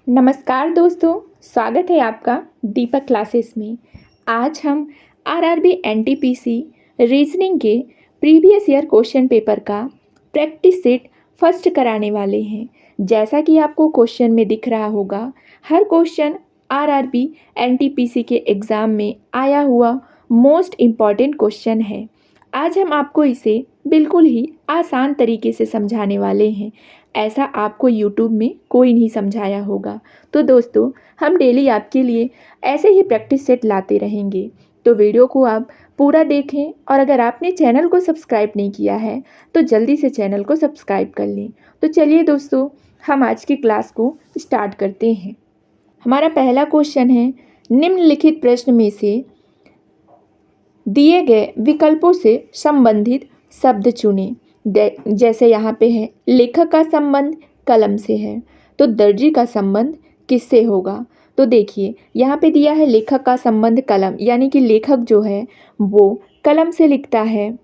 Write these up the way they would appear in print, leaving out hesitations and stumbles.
नमस्कार दोस्तों, स्वागत है आपका दीपक क्लासेस में। आज हम आरआरबी एनटीपीसी रीजनिंग के प्रीवियस ईयर क्वेश्चन पेपर का प्रैक्टिस सेट फर्स्ट कराने वाले हैं। जैसा कि आपको क्वेश्चन में दिख रहा होगा, हर क्वेश्चन आरआरबी एनटीपीसी के एग्ज़ाम में आया हुआ मोस्ट इम्पॉर्टेंट क्वेश्चन है। आज हम आपको इसे बिल्कुल ही आसान तरीके से समझाने वाले हैं। ऐसा आपको यूट्यूब में कोई नहीं समझाया होगा। तो दोस्तों, हम डेली आपके लिए ऐसे ही प्रैक्टिस सेट लाते रहेंगे। तो वीडियो को आप पूरा देखें और अगर आपने चैनल को सब्सक्राइब नहीं किया है तो जल्दी से चैनल को सब्सक्राइब कर लें। तो चलिए दोस्तों, हम आज की क्लास को स्टार्ट करते हैं। हमारा पहला क्वेश्चन है, निम्नलिखित प्रश्न में से दिए गए विकल्पों से संबंधित शब्द चुनें। जैसे यहाँ पे है, लेखक का संबंध कलम से है, तो दर्जी का संबंध किससे होगा? तो देखिए, यहाँ पे दिया है लेखक का संबंध कलम, यानी कि लेखक जो है वो कलम से लिखता है।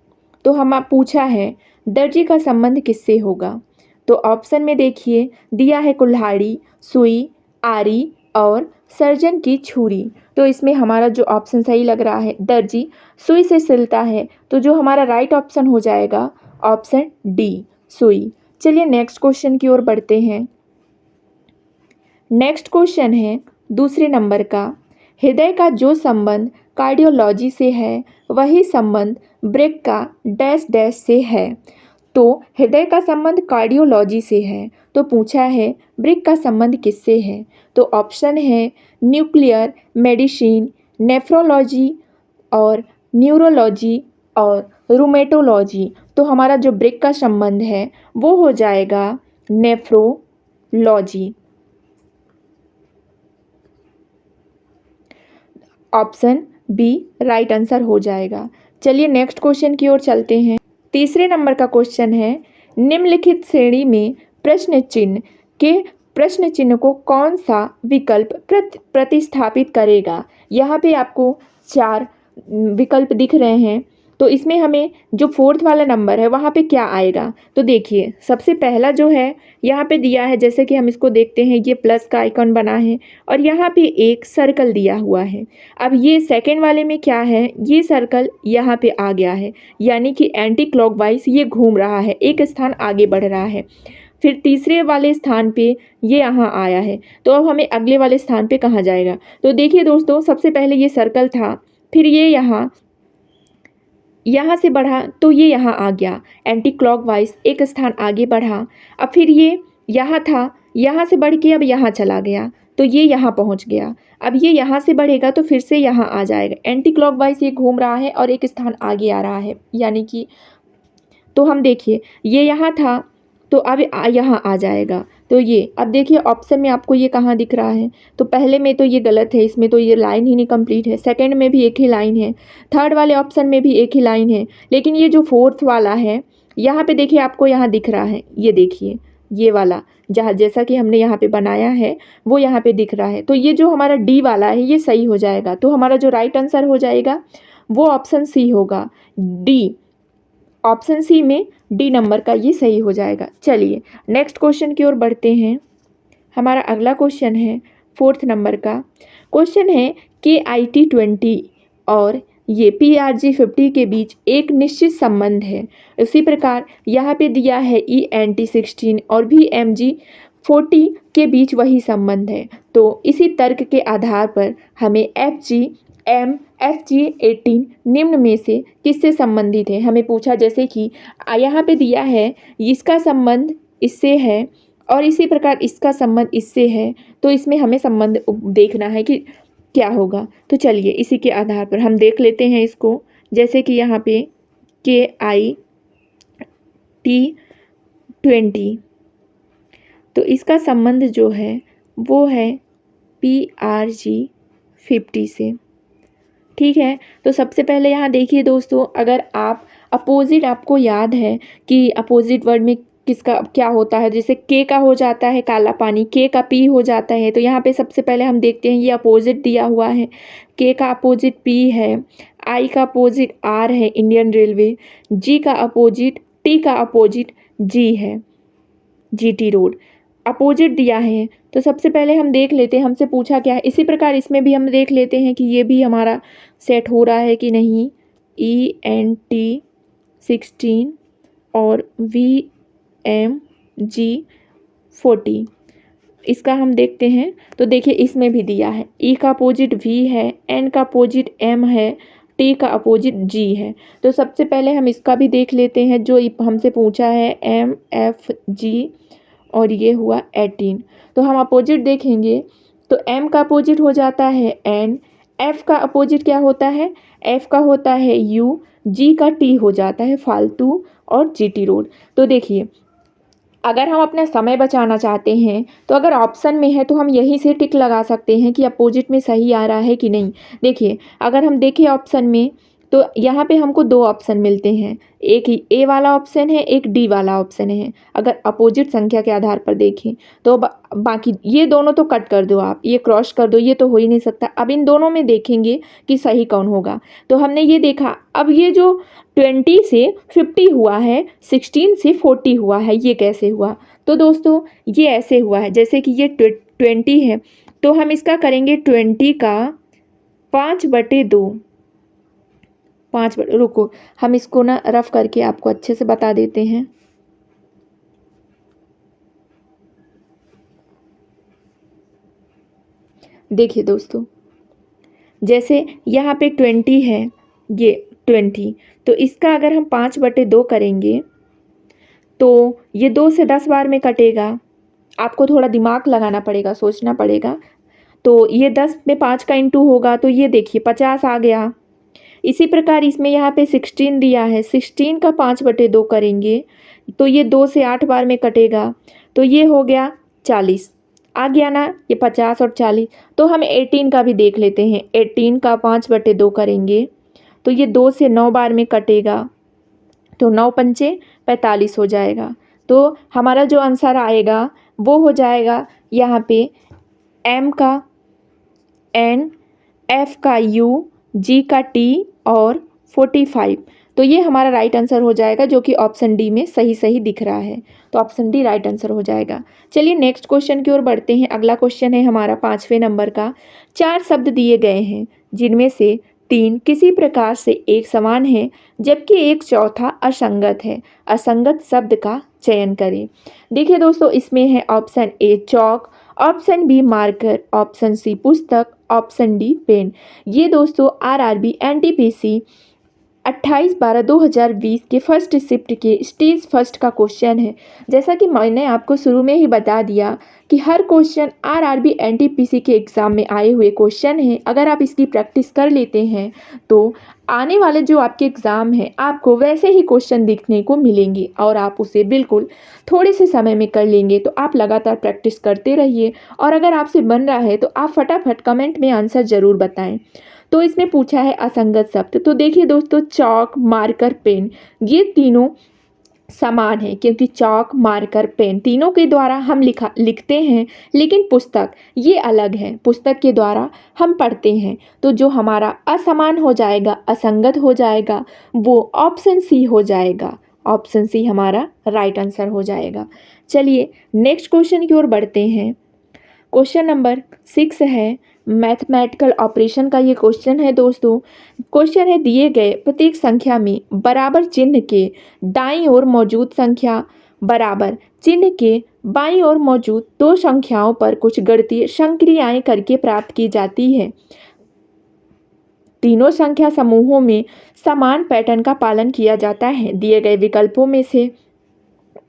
तो हम पूछा है दर्जी का संबंध किससे होगा? तो ऑप्शन में देखिए दिया है कुल्हाड़ी, सुई, आरी और सर्जन की छुरी। तो इसमें हमारा जो ऑप्शन सही लग रहा है, दर्जी सुई से सिलता है, तो जो हमारा राइट ऑप्शन हो जाएगा ऑप्शन डी, सुई। चलिए नेक्स्ट क्वेश्चन की ओर बढ़ते हैं। नेक्स्ट क्वेश्चन है दूसरे नंबर का, हृदय का जो संबंध कार्डियोलॉजी से है वही संबंध ब्रेक का डैश डैश से है। तो हृदय का संबंध कार्डियोलॉजी से है, तो पूछा है ब्रेक का संबंध किससे है? तो ऑप्शन है न्यूक्लियर मेडिसिन, नेफ्रोलॉजी और न्यूरोलॉजी और रूमेटोलॉजी। तो हमारा जो ब्रेक का संबंध है वो हो जाएगा nephrology. Option B right answer हो जाएगा। चलिए नेक्स्ट क्वेश्चन की ओर चलते हैं। तीसरे नंबर का क्वेश्चन है, निम्नलिखित श्रेणी में प्रश्न चिन्ह को कौन सा विकल्प प्रतिस्थापित करेगा? यहाँ पे आपको 4 विकल्प दिख रहे हैं, तो इसमें हमें जो फोर्थ वाला नंबर है वहाँ पे क्या आएगा? तो देखिए, सबसे पहला जो है यहाँ पे दिया है, जैसे कि हम इसको देखते हैं, ये प्लस का आइकन बना है और यहाँ पे एक सर्कल दिया हुआ है। अब ये सेकंड वाले में क्या है, ये सर्कल यहाँ पे आ गया है, यानी कि एंटी क्लॉकवाइज ये घूम रहा है, एक स्थान आगे बढ़ रहा है। फिर तीसरे वाले स्थान पे ये यहाँ आया है, तो अब हमें अगले वाले स्थान पे कहाँ जाएगा? तो देखिए दोस्तों, सबसे पहले ये सर्कल था, फिर ये यहाँ से बढ़ा तो ये यहाँ आ गया, एंटी क्लॉकवाइज एक स्थान आगे बढ़ा। अब फिर ये यहाँ था, यहाँ से बढ़ के अब यहाँ चला गया, तो ये यहाँ पहुँच गया। अब ये यहाँ से बढ़ेगा तो फिर से यहाँ आ जाएगा, एंटी क्लॉकवाइज ये घूम रहा है और एक स्थान आगे आ रहा है, यानी कि तो हम देखिए ये यहाँ था तो अब यहाँ आ जाएगा। तो ये अब देखिए ऑप्शन में आपको ये कहाँ दिख रहा है? तो पहले में तो ये गलत है, इसमें तो ये लाइन ही नहीं कंप्लीट है। सेकंड में भी एक ही लाइन है, थर्ड वाले ऑप्शन में भी एक ही लाइन है, लेकिन ये जो फोर्थ वाला है यहाँ पे देखिए आपको यहाँ दिख रहा है, ये देखिए ये वाला जहाँ जैसा कि हमने यहाँ पे बनाया है वो यहाँ पे दिख रहा है। तो ये जो हमारा डी वाला है ये सही हो जाएगा। तो हमारा जो राइट आंसर हो जाएगा वो ऑप्शन सी होगा, डी। ऑप्शन सी में डी नंबर का ये सही हो जाएगा। चलिए नेक्स्ट क्वेश्चन की ओर बढ़ते हैं। हमारा अगला क्वेश्चन है फोर्थ नंबर का क्वेश्चन है, KIT-20 और ये PRG-50 के बीच एक निश्चित संबंध है। इसी प्रकार यहाँ पे दिया है ENT-16 और VMG-40 के बीच वही संबंध है। तो इसी तर्क के आधार पर हमें FG-18 निम्न में से किससे संबंधित है? हमें पूछा, जैसे कि यहाँ पे दिया है इसका संबंध इससे है और इसी प्रकार इसका संबंध इससे है, तो इसमें हमें संबंध देखना है कि क्या होगा। तो चलिए इसी के आधार पर हम देख लेते हैं इसको। जैसे कि यहाँ पे KIT-20, तो इसका संबंध जो है वो है PRG-50 से। ठीक है, तो सबसे पहले यहाँ देखिए दोस्तों, अगर आप अपोजिट, आपको याद है कि अपोजिट वर्ड में किसका क्या होता है, जैसे के का हो जाता है काला पानी, के का पी हो जाता है। तो यहाँ पे सबसे पहले हम देखते हैं ये अपोजिट दिया हुआ है, के का अपोजिट पी है, आई का अपोजिट आर है इंडियन रेलवे, जी का अपोजिट, टी का अपोजिट जी है GT रोड। अपोजिट दिया है। तो सबसे पहले हम देख लेते हैं हमसे पूछा क्या है। इसी प्रकार इसमें भी हम देख लेते हैं कि ये भी हमारा सेट हो रहा है कि नहीं। ENT 16 और VMG 40, इसका हम देखते हैं। तो देखिए इसमें भी दिया है E का अपोजिट V है, N का अपोजिट M है, T का अपोजिट G है। तो सबसे पहले हम इसका भी देख लेते हैं जो हमसे पूछा है MFG, और ये हुआ 18। तो हम अपोजिट देखेंगे तो M का अपोजिट हो जाता है N, F का अपोजिट क्या होता है, F का होता है U, G का T हो जाता है फालतू और GT रोड। तो देखिए अगर हम अपना समय बचाना चाहते हैं तो अगर ऑप्शन में है तो हम यहीं से टिक लगा सकते हैं कि अपोजिट में सही आ रहा है कि नहीं। देखिए अगर हम देखें ऑप्शन में तो यहाँ पे हमको दो ऑप्शन मिलते हैं, एक ए वाला ऑप्शन है, एक डी वाला ऑप्शन है। अगर अपोजिट संख्या के आधार पर देखें तो बाकी ये दोनों तो कट कर दो, आप ये क्रॉस कर दो, ये तो हो ही नहीं सकता। अब इन दोनों में देखेंगे कि सही कौन होगा। तो हमने ये देखा, अब ये जो 20 से 50 हुआ है, 16 से 40 हुआ है, ये कैसे हुआ। तो दोस्तों ये ऐसे हुआ है जैसे कि ये 20 है तो हम इसका करेंगे 20 का 5/2। रुको हम इसको ना रफ करके आपको अच्छे से बता देते हैं। देखिए दोस्तों जैसे यहाँ पे 20 है, ये 20, तो इसका अगर हम 5/2 करेंगे तो ये 2 से 10 बार में कटेगा। आपको थोड़ा दिमाग लगाना पड़ेगा, सोचना पड़ेगा। तो ये 10 में 5 का इंटू होगा तो ये देखिए 50 आ गया। इसी प्रकार इसमें यहाँ पे 16 दिया है, 16 का 5/2 करेंगे तो ये 2 से 8 बार में कटेगा तो ये हो गया 40। आ गया ना, ये 50 और 40। तो हम 18 का भी देख लेते हैं। 18 का 5/2 करेंगे तो ये 2 से 9 बार में कटेगा तो 9 पंचे 45 हो जाएगा। तो हमारा जो आंसर आएगा वो हो जाएगा यहाँ पे M का N, F का U, G का T और 45। तो ये हमारा राइट आंसर हो जाएगा जो कि ऑप्शन डी में सही सही दिख रहा है। तो ऑप्शन डी राइट आंसर हो जाएगा। चलिए नेक्स्ट क्वेश्चन की ओर बढ़ते हैं। अगला क्वेश्चन है हमारा 5वें नंबर का। 4 शब्द दिए गए हैं जिनमें से 3 किसी प्रकार से एक समान है जबकि एक चौथा असंगत है। असंगत शब्द का चयन करें। देखिए दोस्तों इसमें है option A chalk, option B marker, option C पुस्तक, ऑप्शन डी पेन। ये दोस्तों RRB NTPC 28/12/2020 के फर्स्ट शिफ्ट के स्टेज फर्स्ट का क्वेश्चन है। जैसा कि मैंने आपको शुरू में ही बता दिया कि हर क्वेश्चन RRB NTPC के एग्ज़ाम में आए हुए क्वेश्चन है। अगर आप इसकी प्रैक्टिस कर लेते हैं तो आने वाले जो आपके एग्ज़ाम हैं आपको वैसे ही क्वेश्चन दिखने को मिलेंगे और आप उसे बिल्कुल थोड़े से समय में कर लेंगे। तो आप लगातार प्रैक्टिस करते रहिए और अगर आपसे बन रहा है तो आप फटाफट कमेंट में आंसर ज़रूर बताएं। तो इसमें पूछा है असंगत शब्द। तो देखिए दोस्तों चौक, मार्कर, पेन, ये तीनों समान है क्योंकि चौक, मार्कर, पेन तीनों के द्वारा हम लिखते हैं, लेकिन पुस्तक ये अलग है, पुस्तक के द्वारा हम पढ़ते हैं। तो जो हमारा असमान हो जाएगा, असंगत हो जाएगा, वो ऑप्शन सी हो जाएगा। ऑप्शन सी हमारा राइट आंसर हो जाएगा। चलिए नेक्स्ट क्वेश्चन की ओर बढ़ते हैं। क्वेश्चन नंबर 6 है मैथमेटिकल ऑपरेशन का ये क्वेश्चन है दोस्तों। क्वेश्चन है दिए गए प्रत्येक संख्या में बराबर चिन्ह के दाईं ओर मौजूद संख्या बराबर चिन्ह के बाईं ओर मौजूद दो संख्याओं पर कुछ गणितीय संक्रियाएं करके प्राप्त की जाती है। तीनों संख्या समूहों में समान पैटर्न का पालन किया जाता है। दिए गए विकल्पों में से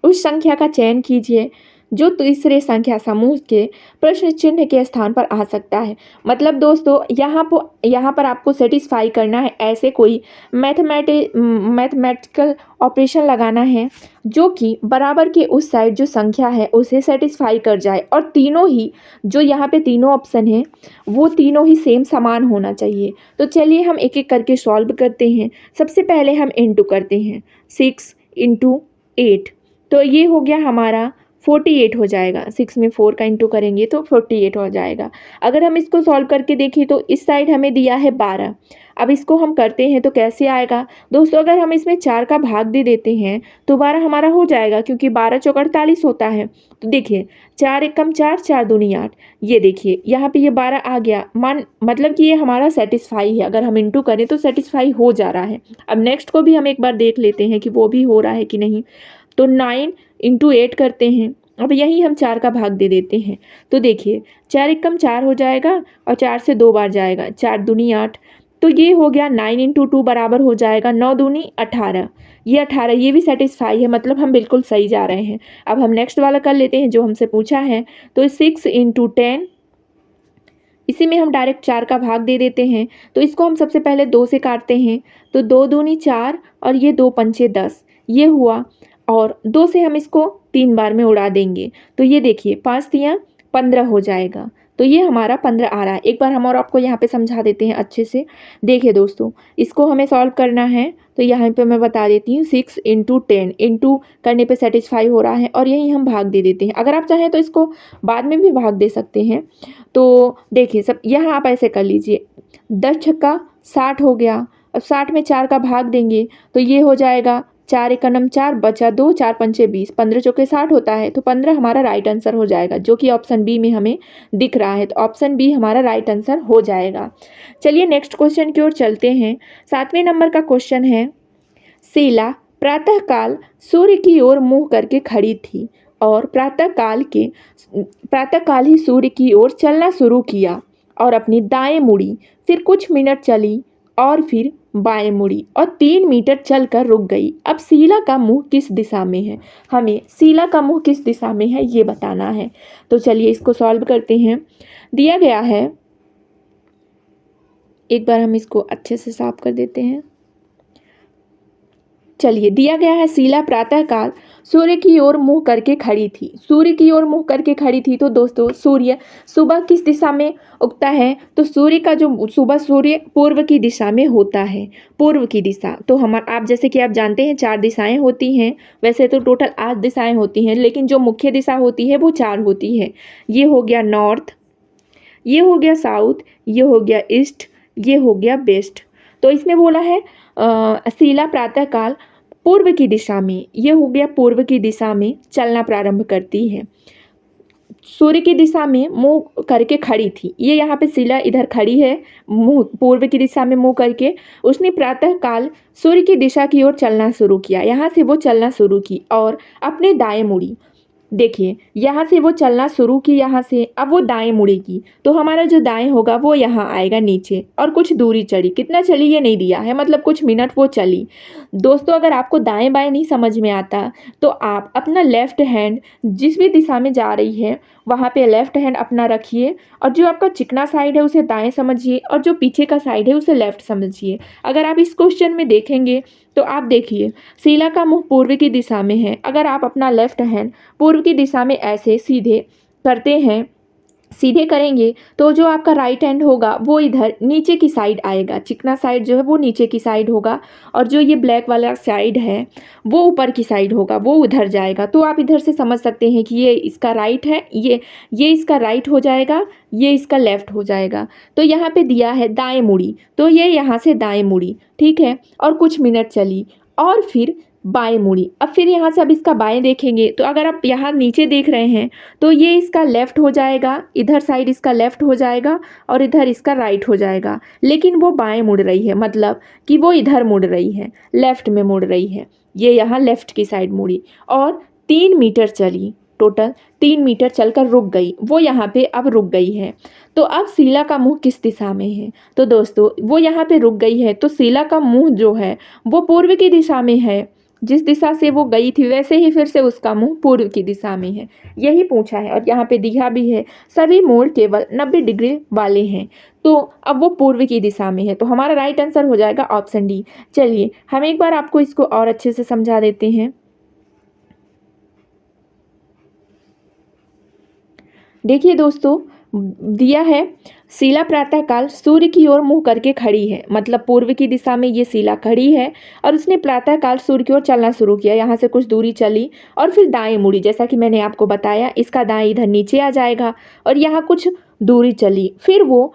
उस संख्या का चयन कीजिए जो तीसरे संख्या समूह के प्रश्न चिन्ह के स्थान पर आ सकता है। मतलब दोस्तों यहाँ पर आपको सेटिस्फाई करना है, ऐसे कोई मैथमेटिकल ऑपरेशन लगाना है जो कि बराबर के उस साइड जो संख्या है उसे सेटिस्फाई कर जाए और तीनों ही जो यहाँ पे तीनों ऑप्शन हैं वो तीनों ही सेम समान होना चाहिए। तो चलिए हम एक एक करके सॉल्व करते हैं। सबसे पहले हम इंटू करते हैं 6 × 8, तो ये हो गया हमारा 48 हो जाएगा। 6 में 4 का इंटू करेंगे तो 48 हो जाएगा। अगर हम इसको सॉल्व करके देखें तो इस साइड हमें दिया है 12। अब इसको हम करते हैं तो कैसे आएगा दोस्तों, अगर हम इसमें 4 का भाग दे देते हैं तो 12 हमारा हो जाएगा, क्योंकि 12 चौक 48 होता है। तो देखिए 4 एकम 4, 4 दूनी 8। ये देखिए यहाँ पे ये 12 आ गया, मतलब कि ये हमारा सेटिस्फाई है। अगर हम इंटू करें तो सेटिस्फाई हो जा रहा है। अब नेक्स्ट को भी हम एक बार देख लेते हैं कि वो भी हो रहा है कि नहीं। तो 9 इंटू 8 करते हैं। अब यहीं हम 4 का भाग दे देते हैं। तो देखिए 4 एकम 4 हो जाएगा और 4 से 2 बार जाएगा, 4 दूनी 8। तो ये हो गया 9 इंटू 2 बराबर हो जाएगा 9 दूनी 18। ये 18, ये भी सेटिस्फाई है, मतलब हम बिल्कुल सही जा रहे हैं। अब हम नेक्स्ट वाला कर लेते हैं जो हमसे पूछा है। तो 6 इंटू 10, इसी में हम डायरेक्ट 4 का भाग दे देते हैं। तो इसको हम सबसे पहले 2 से काटते हैं। तो 2 दूनी 4 और ये 2 पंचे 10, ये हुआ। और 2 से हम इसको 3 बार में उड़ा देंगे। तो ये देखिए 5 तियाँ 15 हो जाएगा। तो ये हमारा 15 आ रहा है। एक बार हम और आपको यहाँ पे समझा देते हैं अच्छे से। देखिए दोस्तों, इसको हमें सॉल्व करना है। तो यहाँ पे मैं बता देती हूँ, 6 इंटू 10 इंटू करने पे सेटिस्फाई हो रहा है और यहीं हम भाग दे देते हैं। अगर आप चाहें तो इसको बाद में भी भाग दे सकते हैं। तो देखिए सब यहाँ आप ऐसे कर लीजिए, 10 छक्का 60 हो गया। अब 60 में 4 का भाग देंगे तो ये हो जाएगा 4 एकनम 4 बचा 2, 4 पंचे 20, 15 चौके 60 होता है। तो 15 हमारा राइट आंसर हो जाएगा, जो कि ऑप्शन बी में हमें दिख रहा है। तो ऑप्शन बी हमारा राइट आंसर हो जाएगा। चलिए नेक्स्ट क्वेश्चन की ओर चलते हैं। 7वें नंबर का क्वेश्चन है, शीला प्रातःकाल सूर्य की ओर मुंह करके खड़ी थी और प्रातःकाल ही सूर्य की ओर चलना शुरू किया और अपनी दाएं मुड़ी, फिर कुछ मिनट चली और फिर बाएं मुड़ी और 3 मीटर चलकर रुक गई। अब शीला का मुंह किस दिशा में है? हमें शीला का मुंह किस दिशा में है ये बताना है। तो चलिए इसको सॉल्व करते हैं। दिया गया है, एक बार हम इसको अच्छे से साफ कर देते हैं। चलिए दिया गया है, शीला प्रातःकाल सूर्य की ओर मुंह करके खड़ी थी। सूर्य की ओर मुंह करके खड़ी थी। तो दोस्तों सूर्य सुबह किस दिशा में उगता है? तो सूर्य का जो सुबह सूर्य पूर्व की दिशा में होता है, पूर्व की दिशा। तो आप जैसे कि आप जानते हैं 4 दिशाएं होती हैं। वैसे तो टोटल 8 दिशाएं होती हैं, लेकिन जो मुख्य दिशा होती है वो 4 होती है। ये हो गया नॉर्थ, ये हो गया साउथ, ये हो गया ईस्ट, ये हो गया वेस्ट। तो इसमें बोला है शीला प्रातःकाल पूर्व की दिशा में, ये हो गया पूर्व की दिशा में चलना प्रारंभ करती है। सूर्य की दिशा में मुंह करके खड़ी थी। ये यहाँ पे शीला इधर खड़ी है, मुंह पूर्व की दिशा में मुंह करके। उसने प्रातःकाल सूर्य की दिशा की ओर चलना शुरू किया। यहाँ से वो चलना शुरू की और अपने दाएं मुड़ी। देखिए यहाँ से वो चलना शुरू की, यहाँ से अब वो दाएं मुड़ेगी। तो हमारा जो दाएं होगा वो यहाँ आएगा नीचे और कुछ दूरी चली। कितना चली ये नहीं दिया है, मतलब कुछ मिनट वो चली। दोस्तों अगर आपको दाएं बाएं नहीं समझ में आता तो आप अपना लेफ्ट हैंड जिस भी दिशा में जा रही है वहाँ पे लेफ्ट हैंड अपना रखिए और जो आपका चिकना साइड है उसे दाएं समझिए और जो पीछे का साइड है उसे लेफ्ट समझिए। अगर आप इस क्वेश्चन में देखेंगे तो आप देखिए शीला का मुंह पूर्व की दिशा में है। अगर आप अपना लेफ्ट हैंड पूर्व की दिशा में ऐसे सीधे करते हैं, सीधे करेंगे तो जो आपका राइट हैंड होगा वो इधर नीचे की साइड आएगा। चिकना साइड जो है वो नीचे की साइड होगा और जो ये ब्लैक वाला साइड है वो ऊपर की साइड होगा, वो उधर जाएगा। तो आप इधर से समझ सकते हैं कि ये इसका राइट है, ये इसका राइट हो जाएगा, ये इसका लेफ्ट हो जाएगा। तो यहाँ पे दिया है दाएं मुड़ी, तो ये यहाँ से दाएं मुड़ी, ठीक है। और कुछ मिनट चली और फिर बाएं मुड़ी। अब फिर यहाँ से अब इसका बाएं देखेंगे तो अगर आप यहाँ नीचे देख रहे हैं तो ये इसका लेफ्ट हो जाएगा, इधर साइड इसका लेफ्ट हो जाएगा और इधर इसका राइट हो जाएगा। लेकिन वो बाएं मुड़ रही है, मतलब कि वो इधर मुड़ रही है, लेफ्ट में मुड़ रही है। ये यहाँ लेफ्ट की साइड मुड़ी और 3 मीटर चली, टोटल 3 मीटर चलकर रुक गई। वो यहाँ पे अब रुक गई है। तो अब शीला का मुंह किस दिशा में है? तो दोस्तों वो यहाँ पे रुक गई है तो शीला का मुंह जो है वो पूर्व की दिशा में है। जिस दिशा से वो गई थी वैसे ही फिर से उसका मुंह पूर्व की दिशा में है, यही पूछा है। और यहाँ पे दिया भी है सभी मोड़ केवल 90 डिग्री वाले हैं। तो अब वो पूर्व की दिशा में है, तो हमारा राइट आंसर हो जाएगा ऑप्शन डी। चलिए हम एक बार आपको इसको और अच्छे से समझा देते हैं। देखिए दोस्तों दिया है शीला प्रातःकाल सूर्य की ओर मुंह करके खड़ी है, मतलब पूर्व की दिशा में ये शीला खड़ी है और उसने प्रातःकाल सूर्य की ओर चलना शुरू किया। यहाँ से कुछ दूरी चली और फिर दाएं मुड़ी, जैसा कि मैंने आपको बताया इसका दाएं इधर नीचे आ जाएगा और यहाँ कुछ दूरी चली, फिर वो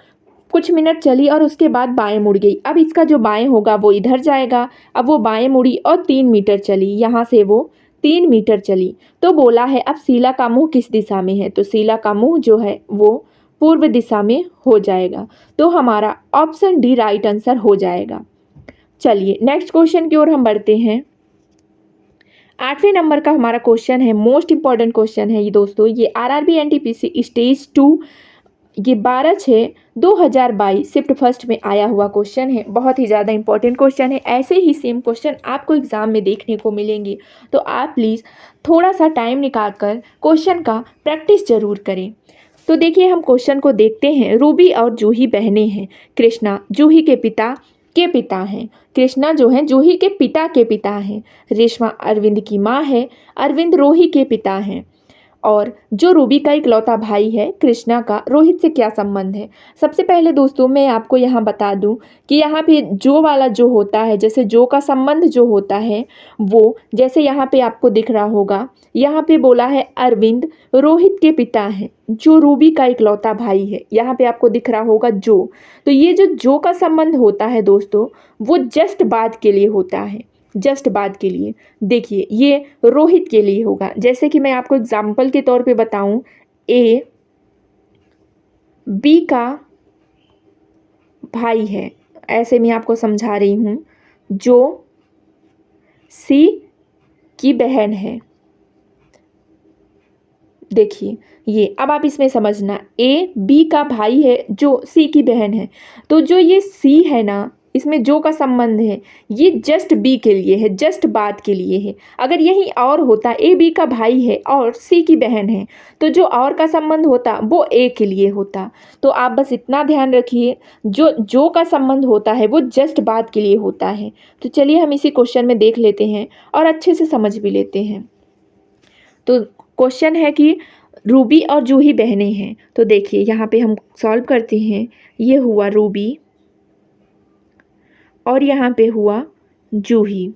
कुछ मिनट चली और उसके बाद बाएं मुड़ गई। अब इसका जो बाएं होगा वो इधर जाएगा। अब वो बाएं मुड़ी और 3 मीटर चली, यहाँ से वो 3 मीटर चली। तो बोला है अब शीला का मुंह किस दिशा में है, तो शीला का मुंह जो है वो पूर्व दिशा में हो जाएगा। तो हमारा ऑप्शन डी राइट आंसर हो जाएगा। चलिए नेक्स्ट क्वेश्चन की ओर हम बढ़ते हैं। 8वें नंबर का हमारा क्वेश्चन है, मोस्ट इंपॉर्टेंट क्वेश्चन है ये दोस्तों। ये आरआरबी एनटीपीसी स्टेज 2, ये 12/6/2022 शिफ्ट फर्स्ट में आया हुआ क्वेश्चन है। बहुत ही ज़्यादा इंपॉर्टेंट क्वेश्चन है। ऐसे ही सेम क्वेश्चन आपको एग्जाम में देखने को मिलेंगे, तो आप प्लीज़ थोड़ा सा टाइम निकाल कर क्वेश्चन का प्रैक्टिस जरूर करें। तो देखिए हम क्वेश्चन को देखते हैं। रूबी और जूही बहनें हैं। कृष्णा जूही के पिता हैं। कृष्णा जो है जूही के पिता हैं। रेशमा अरविंद की माँ है। अरविंद रोही के पिता हैं। और जो रूबी का इकलौता भाई है कृष्णा का, रोहित से क्या संबंध है। सबसे पहले दोस्तों मैं आपको यहाँ बता दूँ कि यहाँ पे जो वाला जो होता है, जैसे जो का संबंध जो होता है वो, जैसे यहाँ पे आपको दिख रहा होगा, यहाँ पे बोला है अरविंद रोहित के पिता हैं, जो रूबी का इकलौता भाई है। यहाँ पे आपको दिख रहा होगा जो, तो ये जो का संबंध होता है दोस्तों वो जस्ट बाद के लिए होता है, जस्ट बाद के लिए। देखिए ये रोहित के लिए होगा। जैसे कि मैं आपको एग्जाम्पल के तौर पे बताऊं, ए बी का भाई है, ऐसे मैं आपको समझा रही हूं। जो सी की बहन है। देखिए ये, अब आप इसमें समझना, ए बी का भाई है जो सी की बहन है। तो जो ये सी है ना, इसमें जो का संबंध है ये जस्ट बी के लिए है, जस्ट बाद के लिए है। अगर यही और होता, ए बी का भाई है और सी की बहन है, तो जो और का संबंध होता वो ए के लिए होता। तो आप बस इतना ध्यान रखिए, जो का संबंध होता है वो जस्ट बाद के लिए होता है। तो चलिए हम इसी क्वेश्चन में देख लेते हैं और अच्छे से समझ भी लेते हैं। तो क्वेश्चन है कि रूबी और जूही बहनें हैं। तो देखिए यहाँ पे हम सॉल्व करते हैं। ये हुआ रूबी और यहाँ पे हुआ जूही,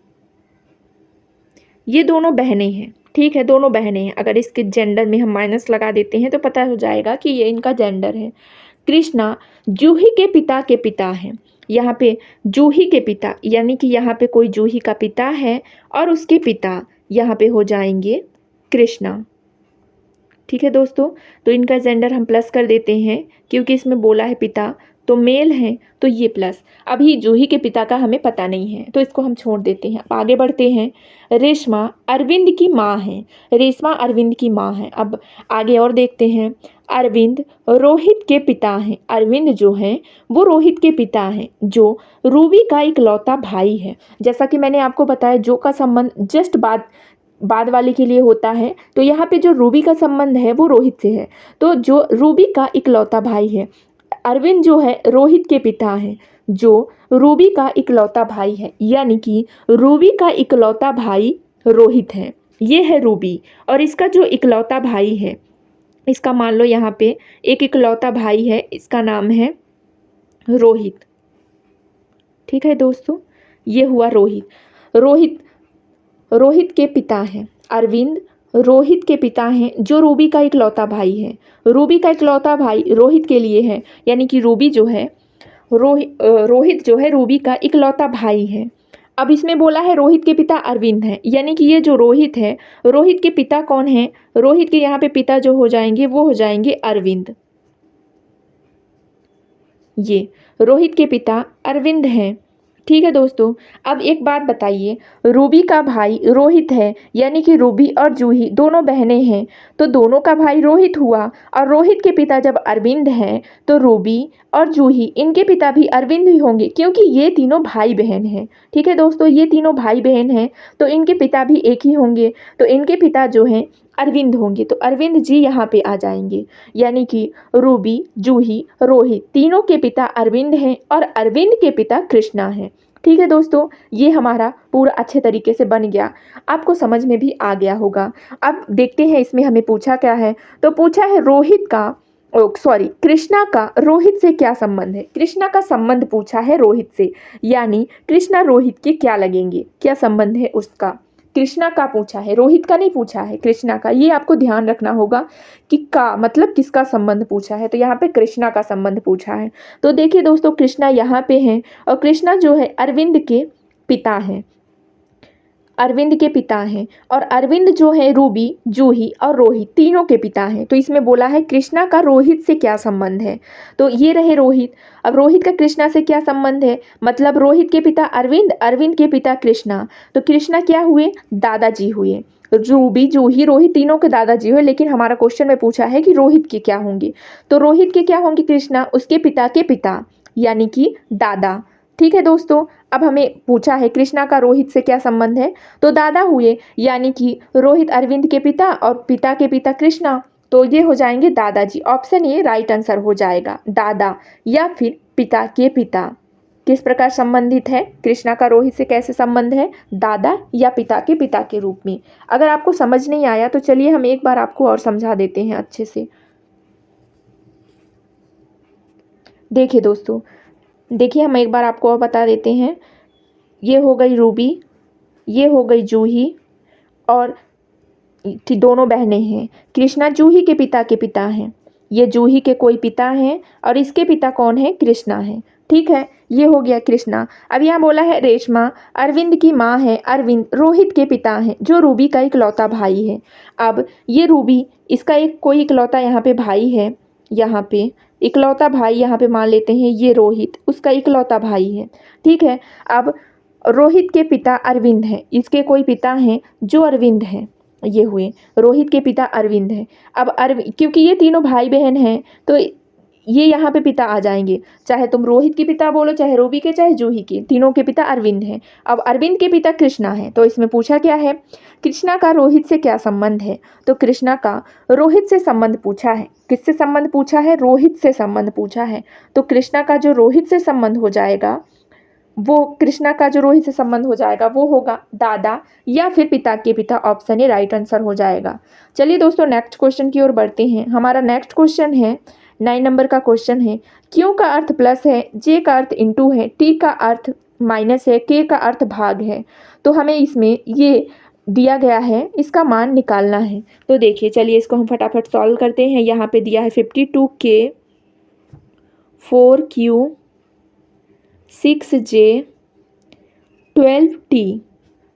ये दोनों बहनें हैं। ठीक है, दोनों बहनें हैं। अगर इसके जेंडर में हम माइनस लगा देते हैं तो पता हो जाएगा कि ये इनका जेंडर है। कृष्णा जूही के पिता हैं। यहाँ पे जूही के पिता, यानी कि यहाँ पे कोई जूही का पिता है और उसके पिता यहाँ पे हो जाएंगे कृष्णा। ठीक है दोस्तों, तो इनका जेंडर हम प्लस कर देते हैं क्योंकि इसमें बोला है पिता, तो मेल है, तो ये प्लस। अभी जूही के पिता का हमें पता नहीं है तो इसको हम छोड़ देते हैं। अब आगे बढ़ते हैं। रेशमा अरविंद की माँ है। रेशमा अरविंद की माँ है। अब आगे और देखते हैं। अरविंद रोहित के पिता हैं। अरविंद जो हैं वो रोहित के पिता हैं, जो रूबी का इकलौता भाई है। जैसा कि मैंने आपको बताया जो का संबंध जस्ट बाद वाले के लिए होता है, तो यहाँ पे जो रूबी का संबंध है वो रोहित से है। तो जो रूबी का इकलौता भाई है, अरविंद जो है रोहित के पिता हैं, जो रूबी का इकलौता भाई है, यानी कि रूबी का इकलौता भाई रोहित है। ये है रूबी और इसका जो इकलौता भाई है, इसका मान लो यहाँ पे एक इकलौता भाई है, इसका नाम है रोहित। ठीक है दोस्तों, ये हुआ रोहित रोहित के पिता हैं। अरविंद रोहित के पिता हैं, जो रूबी का इकलौता भाई है। रूबी का इकलौता भाई रोहित के लिए है, यानी कि रूबी जो है रोहित जो है रूबी का इकलौता भाई है। अब इसमें बोला है रोहित के पिता अरविंद हैं, यानी कि ये जो रोहित है, रोहित के पिता कौन है, रोहित के यहाँ पे पिता जो हो जाएंगे वो हो जाएंगे अरविंद। ये रोहित के पिता अरविंद हैं। ठीक है दोस्तों, अब एक बात बताइए, रूबी का भाई रोहित है, यानी कि रूबी और जूही दोनों बहनें हैं, तो दोनों का भाई रोहित हुआ और रोहित के पिता जब अरविंद हैं तो रूबी और जूही इनके पिता भी अरविंद ही होंगे, क्योंकि ये तीनों भाई बहन हैं। ठीक है दोस्तों, ये तीनों भाई बहन हैं तो इनके पिता भी एक ही होंगे, तो इनके पिता जो हैं अरविंद होंगे, तो अरविंद जी यहाँ पे आ जाएंगे, यानी कि रूबी जूही रोहित तीनों के पिता अरविंद हैं और अरविंद के पिता कृष्णा हैं। ठीक है दोस्तों, ये हमारा पूरा अच्छे तरीके से बन गया, आपको समझ में भी आ गया होगा। अब देखते हैं इसमें हमें पूछा क्या है। तो पूछा है रोहित का सॉरी, कृष्णा का रोहित से क्या संबंध है? कृष्णा का संबंध पूछा है रोहित से, यानी कृष्णा रोहित के क्या लगेंगे, क्या संबंध है उसका। कृष्णा का पूछा है, रोहित का नहीं पूछा है, कृष्णा का। ये आपको ध्यान रखना होगा कि का मतलब किसका संबंध पूछा है, तो यहाँ पे कृष्णा का संबंध पूछा है। तो देखिए दोस्तों, कृष्णा यहाँ पे हैं और कृष्णा जो है अरविंद के पिता हैं, अरविंद के पिता हैं। और अरविंद जो है रूबी, जूही और रोहित तीनों के पिता हैं। तो इसमें बोला है कृष्णा का रोहित से क्या संबंध है, तो ये रहे रोहित। अब रोहित का कृष्णा से क्या संबंध है, मतलब रोहित के पिता अरविंद, अरविंद के पिता कृष्णा। तो कृष्णा क्या हुए, दादाजी हुए। रूबी, जूही, रोहित तीनों के दादाजी हुए, लेकिन हमारा क्वेश्चन में पूछा है कि रोहित के क्या होंगे। तो रोहित के क्या होंगे, कृष्णा उसके पिता के पिता, यानी कि दादा। ठीक है दोस्तों, अब हमें पूछा है कृष्णा का रोहित से क्या संबंध है, तो दादा हुए, यानी कि रोहित अरविंद के पिता और पिता के पिता कृष्णा, तो ये हो जाएंगे दादाजी। ऑप्शन ए राइट आंसर हो जाएगा, दादा या फिर पिता के पिता। किस प्रकार संबंधित है कृष्णा का रोहित से, कैसे संबंध है, दादा या पिता के पिता के रूप में। अगर आपको समझ नहीं आया तो चलिए हम एक बार आपको और समझा देते हैं अच्छे से। देखिए दोस्तों, देखिए हम एक बार आपको और बता देते हैं। ये हो गई रूबी, ये हो गई जूही, और दोनों बहनें हैं। कृष्णा जूही के पिता हैं, ये जूही के कोई पिता हैं और इसके पिता कौन है, कृष्णा है। ठीक है, ये हो गया कृष्णा। अब यहाँ बोला है रेशमा अरविंद की माँ है, अरविंद रोहित के पिता हैं, जो रूबी का इकलौता भाई है। अब ये रूबी, इसका एक कोई इकलौता यहाँ पे भाई है, यहाँ पे इकलौता भाई यहाँ पे मान लेते हैं, ये रोहित उसका इकलौता भाई है। ठीक है, अब रोहित के पिता अरविंद हैं, इसके कोई पिता हैं जो अरविंद हैं, ये हुए रोहित के पिता अरविंद हैं। अब क्योंकि ये तीनों भाई बहन हैं तो ये यहाँ पे पिता आ जाएंगे, चाहे तुम रोहित के पिता बोलो, चाहे रूबी के, चाहे जूही के, तीनों के पिता अरविंद हैं। अब अरविंद के पिता कृष्णा है, तो इसमें पूछा क्या है, कृष्णा का रोहित से क्या संबंध है, तो कृष्णा का रोहित से संबंध पूछा है। किससे संबंध पूछा है, रोहित से संबंध पूछा है। तो कृष्णा का जो रोहित से संबंध हो जाएगा, वो कृष्णा का जो रोहित से संबंध हो जाएगा वो होगा दादा या फिर पिता के पिता। ऑप्शन ए राइट आंसर हो जाएगा। चलिए दोस्तों, नेक्स्ट क्वेश्चन की ओर बढ़ते हैं। हमारा नेक्स्ट क्वेश्चन है 9 नंबर का क्वेश्चन है। क्यू का अर्थ प्लस है, जे का अर्थ इंटू है, टी का अर्थ माइनस है, के का अर्थ भाग है। तो हमें इसमें ये दिया गया है, इसका मान निकालना है। तो देखिए, चलिए इसको हम फटाफट सॉल्व करते हैं। यहाँ पे दिया है 52K, 4Q, 6J, 12T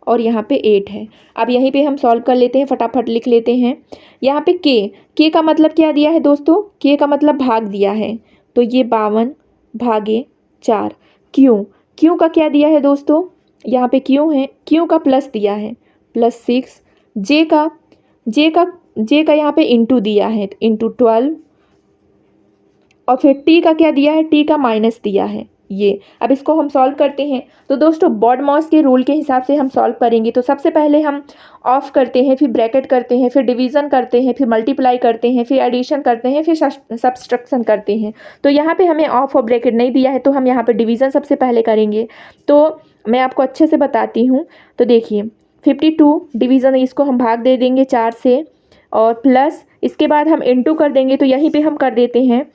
और यहाँ पे 8 है। अब यहीं पे हम सॉल्व कर लेते हैं, फटाफट लिख लेते हैं। यहाँ पे के का मतलब क्या दिया है दोस्तों, के का मतलब भाग दिया है, तो ये 52 भागे 4। क्यू का क्या दिया है दोस्तों, यहाँ पे क्यू है, क्यू का प्लस दिया है, +6। जे का यहाँ पे इंटू दिया है, इंटू 12। और फिर टी का क्या दिया है, टी का माइनस दिया है ये। अब इसको हम सॉल्व करते हैं। तो दोस्तों, बॉडमॉस के रूल के हिसाब से हम सॉल्व करेंगे। तो सबसे पहले हम ऑफ करते हैं, फिर ब्रैकेट करते हैं, फिर डिवीज़न करते हैं, फिर मल्टीप्लाई करते हैं, फिर एडिशन करते हैं, फिर सब्सट्रैक्शन करते हैं। तो यहाँ पे हमें ऑफ और ब्रैकेट नहीं दिया है, तो हम यहाँ पे डिवीज़न सबसे पहले करेंगे। तो मैं आपको अच्छे से बताती हूँ। तो देखिए, 52 डिवीज़न, इसको हम भाग दे देंगे 4 से, और प्लस इसके बाद हम इंटू कर देंगे, तो यहीं पर हम कर देते हैं।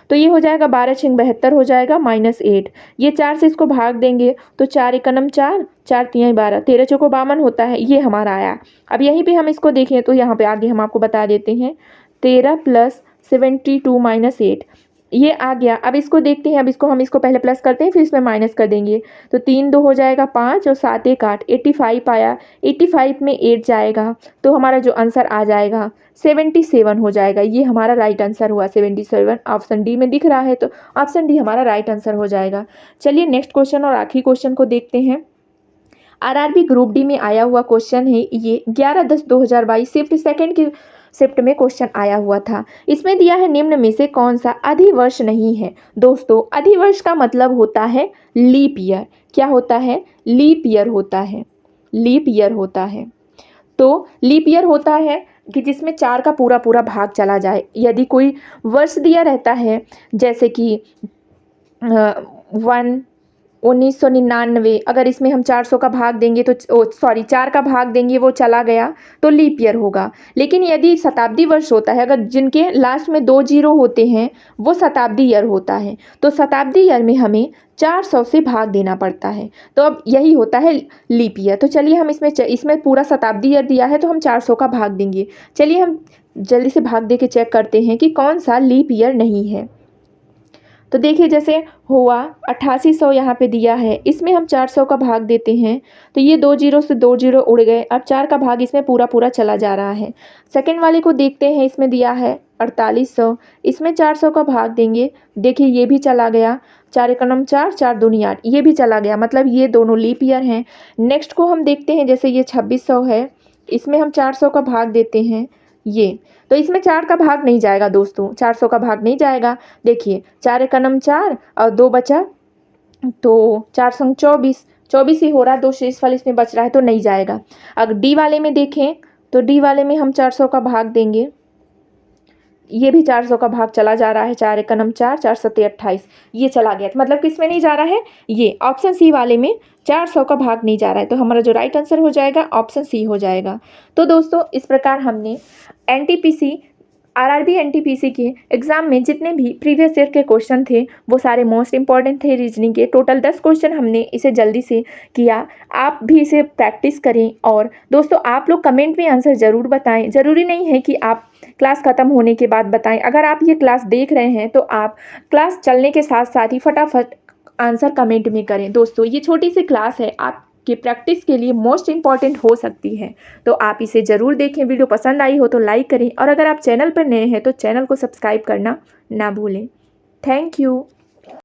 तो ये हो जाएगा 12 × 72 हो जाएगा, -8। ये 4 से इसको भाग देंगे तो 4 × 1 = 4, 4 × 3 = 12, 13 × 4 = 52 होता है, ये हमारा आया। अब यहीं पे हम इसको देखें तो यहाँ पे आगे हम आपको बता देते हैं, 13 + 72 - 8 ये आ गया। अब इसको देखते हैं, अब इसको हम इसको पहले प्लस करते हैं, फिर इसमें माइनस कर देंगे। तो 3 × 2 हो जाएगा 5 और 7 × 1 = 8, 85 आया। 85 में 8 जाएगा तो हमारा जो आंसर आ जाएगा 77 हो जाएगा। ये हमारा राइट आंसर हुआ 77। ऑप्शन डी में दिख रहा है, तो ऑप्शन डी हमारा राइट आंसर हो जाएगा। चलिए नेक्स्ट क्वेश्चन और आखिरी क्वेश्चन को देखते हैं। आरआरबी ग्रुप डी में आया हुआ क्वेश्चन है ये, 11/10/2022 शिफ्ट सेकंड की शिफ्ट में क्वेश्चन आया हुआ था। इसमें दिया है निम्न में से कौन सा अधिवर्ष नहीं है। दोस्तों, अधिवर्ष का मतलब होता है लीप ईयर। क्या होता है, लीप ईयर होता है, लीप ईयर होता है। तो लीप ईयर होता है कि जिसमें 4 का पूरा पूरा भाग चला जाए। यदि कोई वर्ष दिया रहता है, जैसे कि 1 1999, अगर इसमें हम 400 का भाग देंगे तो 4 का भाग देंगे वो चला गया तो लीप ईयर होगा। लेकिन यदि शताब्दी वर्ष होता है, अगर जिनके लास्ट में 2 जीरो होते हैं वो शताब्दी ईयर होता है, तो शताब्दी ईयर में हमें 400 से भाग देना पड़ता है। तो अब यही होता है लीप ईयर। तो चलिए हम इसमें पूरा शताब्दी ईयर दिया है तो हम 400 का भाग देंगे। चलिए हम जल्दी से भाग दे के चेक करते हैं कि कौन सा लीप ईयर नहीं है। तो देखिए जैसे हुआ 8800 यहाँ पे दिया है, इसमें हम 400 का भाग देते हैं तो ये 2 जीरो से 2 जीरो उड़ गए। अब 4 का भाग इसमें पूरा पूरा चला जा रहा है। सेकेंड वाले को देखते हैं, इसमें दिया है 4800, इसमें 400 का भाग देंगे, देखिए ये भी चला गया। 4 एकम 4, 4 दूनी 8, ये भी चला गया, मतलब ये दोनों लीप ईयर हैं। नेक्स्ट को हम देखते हैं, जैसे ये 2600 है, इसमें हम 400 का भाग देते हैं ये, तो इसमें 4 का भाग नहीं जाएगा दोस्तों, 400 का भाग नहीं जाएगा। देखिए 4 एकम 4 और 2 बचा, तो 4 संग 24, 24 ही हो रहा है, 2 शेष वाले इसमें बच रहा है तो नहीं जाएगा। अगर डी वाले में देखें तो डी वाले में हम 400 का भाग देंगे, ये भी 400 का भाग चला जा रहा है। 4 एकम 4, 4 सत्ते 28, ये चला गया, मतलब किस में नहीं जा रहा है, ये ऑप्शन सी वाले में 400 का भाग नहीं जा रहा है। तो हमारा जो राइट आंसर हो जाएगा ऑप्शन सी हो जाएगा। तो दोस्तों इस प्रकार हमने एनटीपीसी आरआरबी एनटीपीसी के एग्ज़ाम में जितने भी प्रीवियस ईयर के क्वेश्चन थे वो सारे मोस्ट इंपॉर्टेंट थे रीजनिंग के। टोटल 10 क्वेश्चन हमने इसे जल्दी से किया, आप भी इसे प्रैक्टिस करें। और दोस्तों आप लोग कमेंट में आंसर ज़रूर बताएं, ज़रूरी नहीं है कि आप क्लास ख़त्म होने के बाद बताएं। अगर आप ये क्लास देख रहे हैं तो आप क्लास चलने के साथ साथ ही फटाफट आंसर कमेंट में करें। दोस्तों ये छोटी सी क्लास है, आप कि प्रैक्टिस के लिए मोस्ट इम्पॉर्टेंट हो सकती है, तो आप इसे ज़रूर देखें। वीडियो पसंद आई हो तो लाइक करें, और अगर आप चैनल पर नए हैं तो चैनल को सब्सक्राइब करना ना भूलें। Thank you.